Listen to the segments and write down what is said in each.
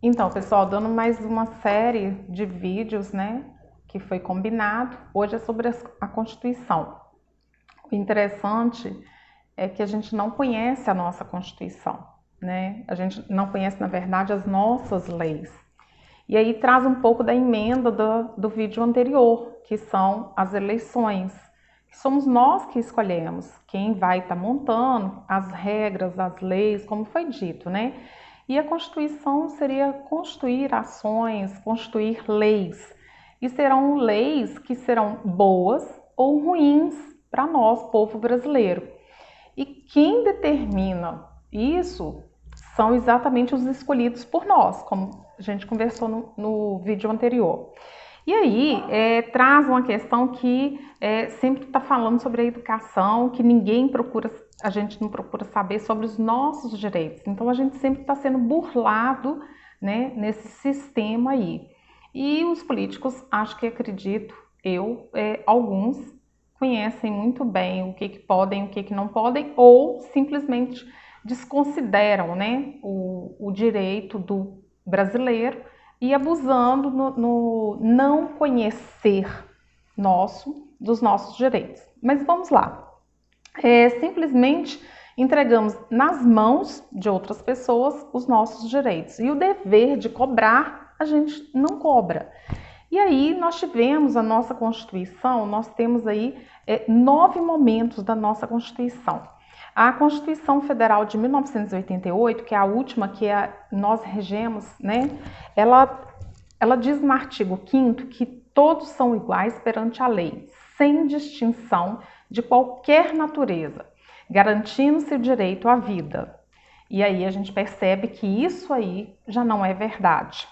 Então, pessoal, dando mais uma série de vídeos, né, que foi combinado. Hoje é sobre a Constituição. O interessante é que a gente não conhece a nossa Constituição, né? A gente não conhece, na verdade, as nossas leis. E aí traz um pouco da emenda do vídeo anterior, que são as eleições. Que somos nós que escolhemos quem vai estar montando as regras, as leis, como foi dito, né? E a Constituição seria constituir ações, constituir leis. E serão leis que serão boas ou ruins para nós, povo brasileiro. E quem determina isso são exatamente os escolhidos por nós, como a gente conversou no vídeo anterior. E aí, traz uma questão que sempre está falando sobre a educação, que a gente não procura saber sobre os nossos direitos. Então, a gente sempre está sendo burlado, né, nesse sistema aí. E os políticos, acredito alguns conhecem muito bem o que podem, o que não podem, ou simplesmente desconsideram, né, o direito do brasileiro e abusando no não conhecer dos nossos direitos. Mas vamos lá. Simplesmente entregamos nas mãos de outras pessoas os nossos direitos. E o dever de cobrar, a gente não cobra. E aí nós tivemos a nossa Constituição, nós temos aí 9 momentos da nossa Constituição. A Constituição Federal de 1988, que é a última que nós regemos, né? Ela diz no artigo 5º que todos são iguais perante a lei, sem distinção de qualquer natureza, garantindo-se o direito à vida. E aí a gente percebe que isso aí já não é verdade.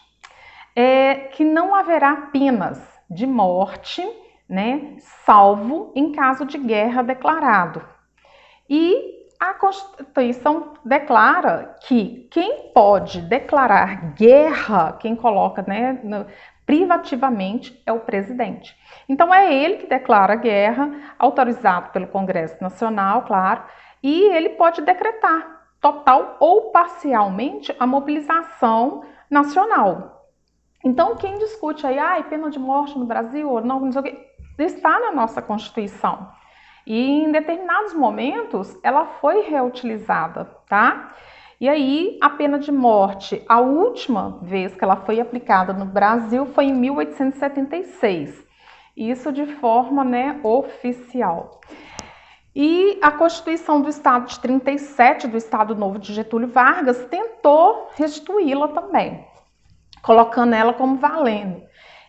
Que não haverá penas de morte, né, salvo em caso de guerra declarado. E a Constituição declara que quem pode declarar guerra, quem coloca, né, privativamente, é o presidente. Então é ele que declara guerra, autorizado pelo Congresso Nacional, claro, e ele pode decretar total ou parcialmente a mobilização nacional. Então, quem discute aí, pena de morte no Brasil ou não sei o que, está na nossa Constituição. E em determinados momentos, ela foi reutilizada, tá? E aí, a pena de morte, a última vez que ela foi aplicada no Brasil foi em 1876. Isso de forma, né, oficial. E a Constituição do Estado de 37, do Estado Novo de Getúlio Vargas, tentou restituí-la também, colocando ela como valendo.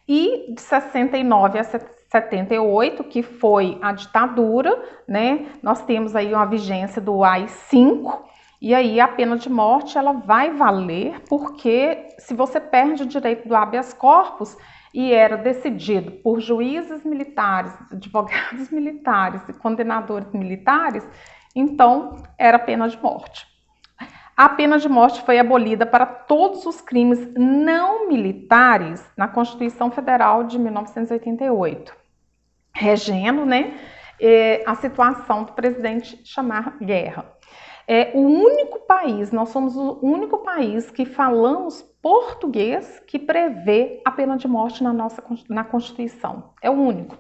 E de 69 a 78, que foi a ditadura, né? Nós temos aí uma vigência do AI-5, e aí a pena de morte ela vai valer, porque se você perde o direito do habeas corpus e era decidido por juízes militares, advogados militares e condenadores militares, então era pena de morte. A pena de morte foi abolida para todos os crimes não militares na Constituição Federal de 1988, regendo, né, a situação do presidente chamar guerra. Nós somos o único país que falamos português que prevê a pena de morte na Constituição. É o único.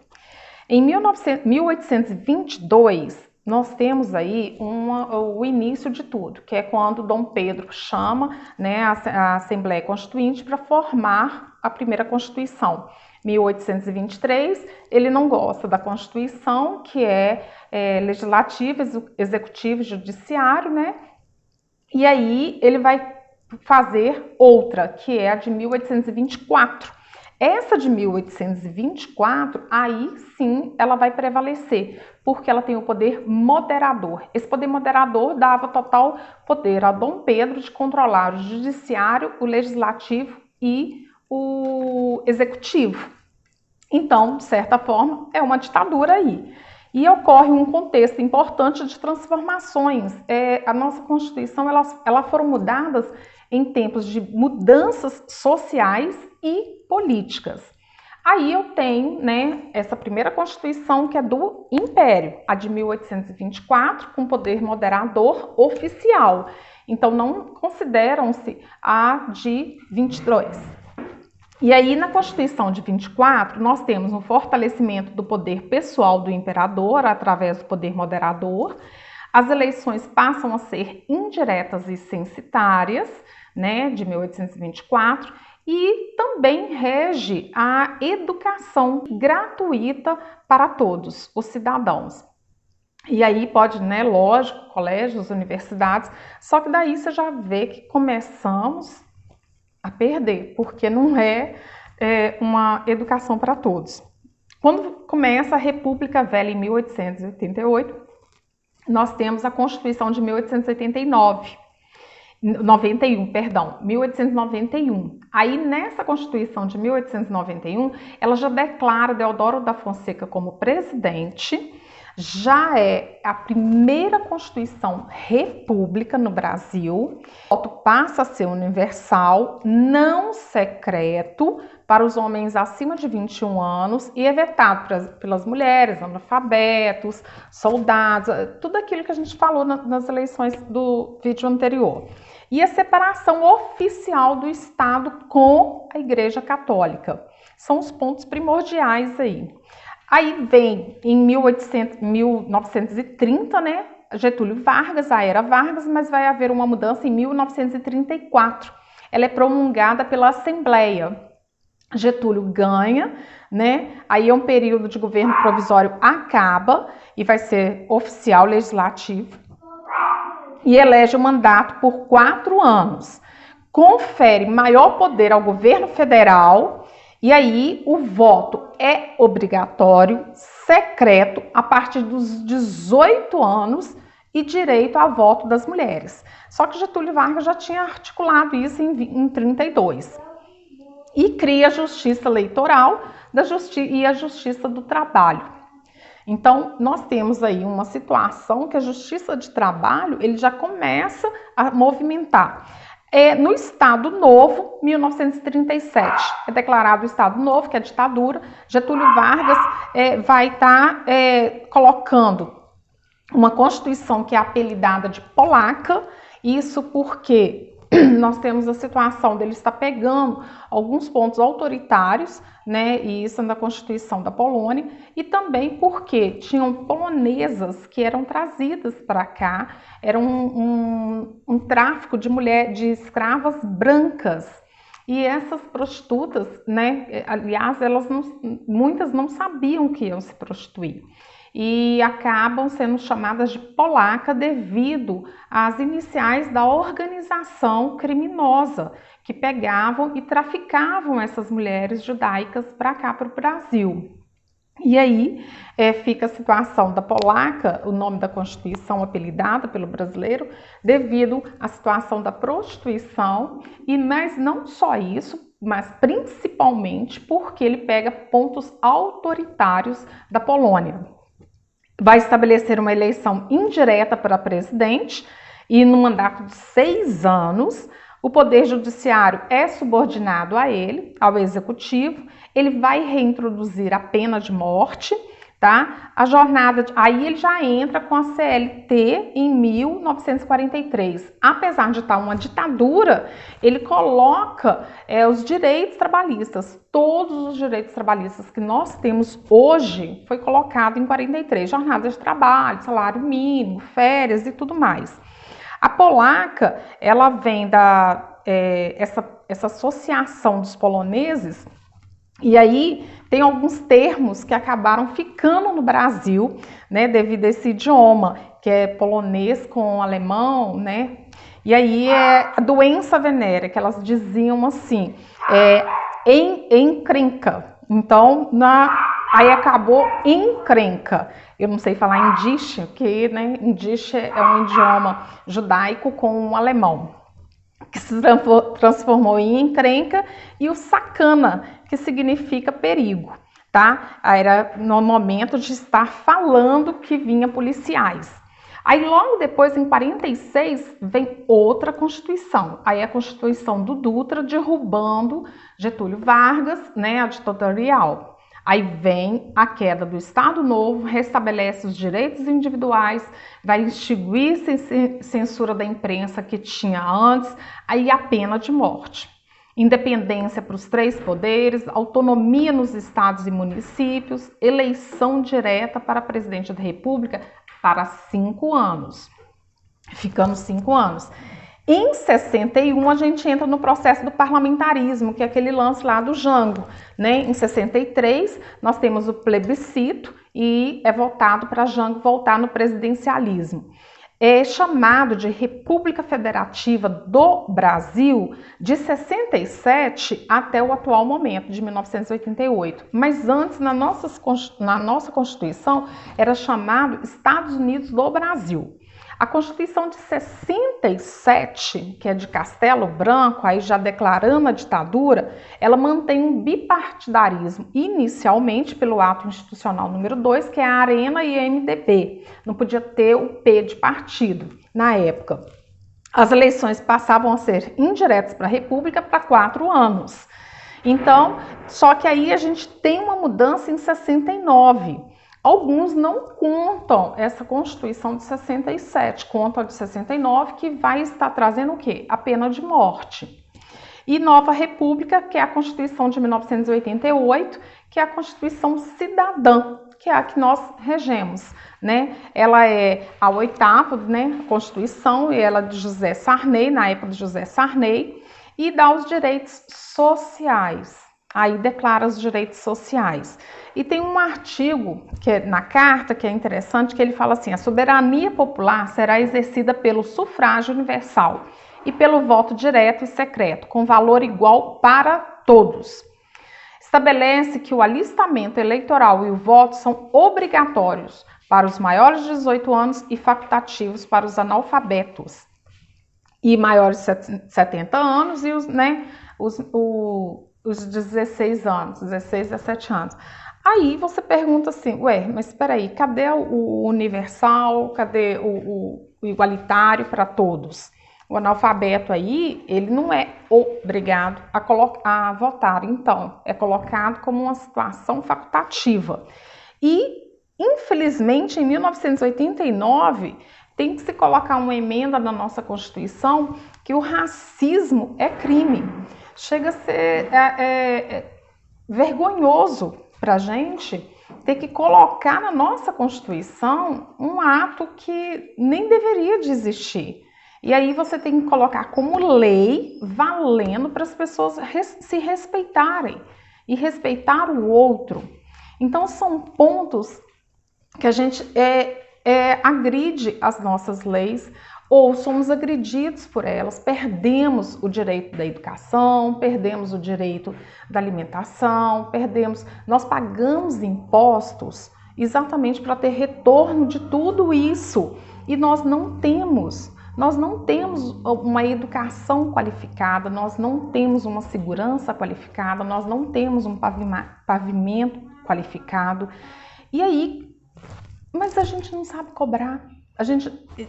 Em 1822, nós temos aí o início de tudo, que é quando Dom Pedro chama, né, a Assembleia Constituinte para formar a primeira Constituição. 1823, ele não gosta da Constituição, que é legislativo, executivo e judiciário, né? E aí ele vai fazer outra, que é a de 1824. Essa de 1824, aí sim ela vai prevalecer, porque ela tem o poder moderador. Esse poder moderador dava total poder a Dom Pedro de controlar o judiciário, o legislativo e o executivo. Então, de certa forma, é uma ditadura aí. E ocorre um contexto importante de transformações. A nossa Constituição, elas foram mudadas em tempos de mudanças sociais e políticas. Aí eu tenho, né, essa primeira Constituição que é do Império, a de 1824, com poder moderador oficial. então não consideram-se a de 22. E aí, na Constituição de 24, nós temos um fortalecimento do poder pessoal do imperador através do poder moderador. As eleições passam a ser indiretas e censitárias, né, de 1824, e também rege a educação gratuita para todos os cidadãos. E aí pode, né, lógico, colégios, universidades, só que daí você já vê que começamos a perder, porque não é uma educação para todos. Quando começa a República Velha em 1888, nós temos a Constituição de 1891. Aí nessa Constituição de 1891, ela já declara Deodoro da Fonseca como presidente, já é a primeira Constituição República no Brasil. O voto passa a ser universal, não secreto, para os homens acima de 21 anos e é vetado pelas mulheres, analfabetos, soldados, tudo aquilo que a gente falou nas eleições do vídeo anterior. E a separação oficial do Estado com a Igreja Católica. São os pontos primordiais aí. Aí vem em 1930, né, Getúlio Vargas, a era Vargas, mas vai haver uma mudança em 1934. Ela é promulgada pela Assembleia. Getúlio ganha, né? Aí é um período de governo provisório acaba e vai ser oficial legislativo. E elege o mandato por 4 anos. Confere maior poder ao governo federal. E aí o voto é obrigatório, secreto, a partir dos 18 anos e direito a voto das mulheres. Só que Getúlio Vargas já tinha articulado isso em 32. E cria a Justiça Eleitoral e a Justiça do Trabalho. Então, nós temos aí uma situação que a Justiça de Trabalho ele já começa a movimentar. No Estado Novo, 1937, é declarado o Estado Novo, que é a ditadura. Getúlio Vargas vai estar colocando uma Constituição que é apelidada de polaca, isso porque nós temos a situação dele estar pegando alguns pontos autoritários, né, e isso na Constituição da Polônia, e também porque tinham polonesas que eram trazidas para cá, era um tráfico de escravas brancas. E essas prostitutas, né, aliás, muitas não sabiam que iam se prostituir. E acabam sendo chamadas de polaca devido às iniciais da organização criminosa que pegavam e traficavam essas mulheres judaicas para cá, para o Brasil. E aí fica a situação da polaca, o nome da Constituição apelidada pelo brasileiro, devido à situação da prostituição, mas não só isso, mas principalmente porque ele pega pontos autoritários da Polônia. Vai estabelecer uma eleição indireta para presidente e no mandato de 6 anos, o Poder Judiciário é subordinado a ele, ao Executivo, ele vai reintroduzir a pena de morte, tá? Aí ele já entra com a CLT em 1943. Apesar de estar uma ditadura, ele coloca os direitos trabalhistas. Todos os direitos trabalhistas que nós temos hoje foi colocado em 43. Jornada de trabalho, salário mínimo, férias e tudo mais. A polaca, ela vem essa associação dos poloneses. E aí tem alguns termos que acabaram ficando no Brasil, né, devido a esse idioma, que é polonês com alemão, né? E aí é a doença venérea, que elas diziam assim, encrenca. Então, aí acabou encrenca. Eu não sei falar indício, porque né, indício é um idioma judaico com um alemão, que se transformou em encrenca, e o sacana, que significa perigo, tá? Era no momento de estar falando que vinha policiais. Aí logo depois, em 46, vem outra Constituição. Aí a Constituição do Dutra derrubando Getúlio Vargas, né, a ditatorial. Aí vem a queda do Estado Novo, restabelece os direitos individuais, vai extinguir censura da imprensa que tinha antes, aí a pena de morte. Independência para os 3 poderes, autonomia nos estados e municípios, eleição direta para presidente da República para 5 anos. Ficando 5 anos. Em 61, a gente entra no processo do parlamentarismo, que é aquele lance lá do Jango, né? Em 63, nós temos o plebiscito e é votado para Jango voltar no presidencialismo. É chamado de República Federativa do Brasil de 67 até o atual momento, de 1988. Mas antes, na nossa Constituição, era chamado Estados Unidos do Brasil. A Constituição de 67, que é de Castelo Branco, aí já declarando a ditadura, ela mantém um bipartidarismo, inicialmente pelo ato institucional número 2, que é a Arena e a MDB. Não podia ter o P de partido na época. As eleições passavam a ser indiretas para a República para 4 anos. Então, só que aí a gente tem uma mudança em 69. Alguns não contam essa Constituição de 67, contam a de 69, que vai estar trazendo o quê? A pena de morte. E Nova República, que é a Constituição de 1988, que é a Constituição Cidadã, que é a que nós regemos, né? Ela é a 8ª, né, Constituição, e ela é de José Sarney, na época de José Sarney, e dá os direitos sociais. Aí declara os direitos sociais. E tem um artigo que é na carta que é interessante, que ele fala assim: a soberania popular será exercida pelo sufrágio universal e pelo voto direto e secreto, com valor igual para todos. Estabelece que o alistamento eleitoral e o voto são obrigatórios para os maiores de 18 anos e facultativos para os analfabetos e maiores de 70 anos e os 16 anos, 16 a 17 anos. Aí você pergunta assim, ué, mas espera aí, cadê o universal, cadê o igualitário para todos? O analfabeto aí, ele não é obrigado a votar, então, é colocado como uma situação facultativa. E, infelizmente, em 1989, tem que se colocar uma emenda na nossa Constituição que o racismo é crime. Chega a ser vergonhoso para a gente ter que colocar na nossa Constituição um ato que nem deveria de existir. E aí você tem que colocar como lei, valendo para as pessoas se respeitarem e respeitar o outro. Então são pontos que a gente agride as nossas leis, ou somos agredidos por elas, perdemos o direito da educação, perdemos o direito da alimentação, nós pagamos impostos exatamente para ter retorno de tudo isso, e nós não temos uma educação qualificada, nós não temos uma segurança qualificada, nós não temos um pavimento qualificado, e aí, mas a gente não sabe cobrar.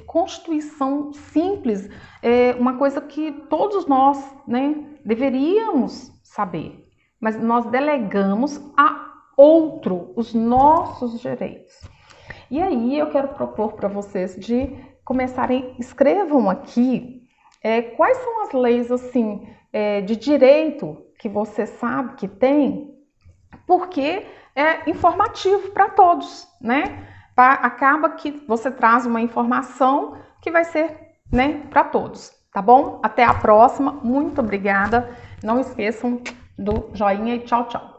Constituição simples é uma coisa que todos nós, né, deveríamos saber, mas nós delegamos a outro os nossos direitos. E aí eu quero propor para vocês de começarem, escrevam aqui quais são as leis assim de direito que você sabe que tem, porque é informativo para todos, né? Acaba que você traz uma informação que vai ser, né, para todos, tá bom? Até a próxima, muito obrigada. Não esqueçam do joinha e tchau, tchau.